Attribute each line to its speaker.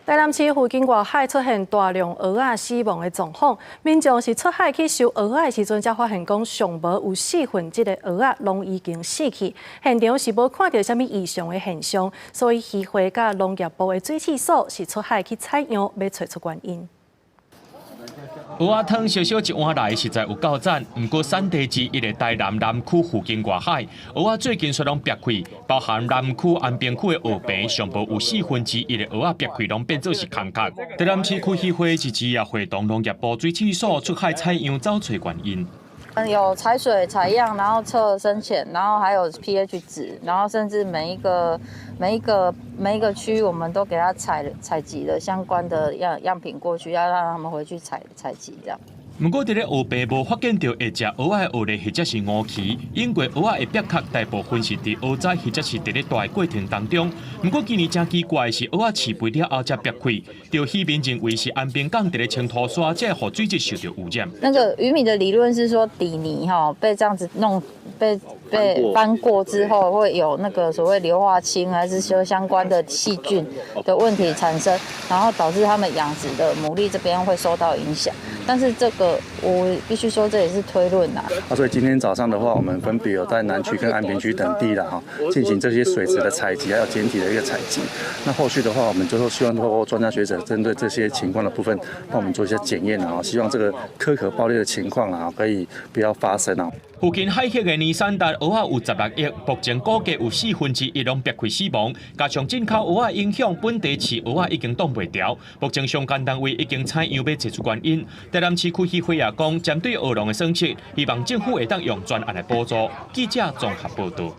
Speaker 1: 台南市附近外海出现大量蚵仔死亡的状况，民众是出海去收蚵仔的时阵，才发现讲上无有4分之一的蚵仔拢已经死去，现场是无看到什么异常的现象，所以渔会甲农业部的水试所是出海去采样，要找出原因。
Speaker 2: 蚵仔汤小小一碗来，实在有够赞。不过，产地之一的台南南区附近外海，蚵仔最近虽然变开，包含南区、安平区的蚵坪，上无有4分之一的蚵仔变开，拢变做是空壳。台南市区渔会一日也会同农业部水试所出海采样，找找原因。
Speaker 3: 有采水、采样，然后测深浅，然后还有 pH 值，然后甚至每一个区，我们都给他采集了相关的样品过去，要让他们回去采集这样。
Speaker 2: 不过，伫咧蚵坪无发现到会食蚵仔的蚵类或者是乌鳍，因为蚵仔的鳖壳大部分是伫蚵仔或者是伫咧大的过程当中。不过今年真奇怪的是，蚵仔饲肥了后才鳖开，就渔民认为是安平港伫咧清土沙，才会水质受到污染。
Speaker 3: 那个渔民的理论是说，底泥被这样子被翻过之后，会有那个所谓硫化氢还是说相关的细菌的问题产生，然后导致他们养殖的牡蛎这边会受到影响。但是这个我必须说，这也是推论呐。
Speaker 4: 所以今天早上的话，我们分别有在南区跟安平区等地了进行这些水质的采集，还有简体的一个采集。那后续的话，我们就说希望透过专家学者针对这些情况的部分，帮我们做一些检验希望这个苛刻爆裂的情况可以不要发生
Speaker 2: 附近海域的年产达蚵仔有16亿，目前估计有4分之一拢鳖开死亡。加上进口蚵仔影响，本地饲蚵仔已经挡袂牢。目前相关单位已经采样要找出原因。台南市区渔会也讲，针对蚵农的损失，希望政府会当用专案来补助。记者综合报道。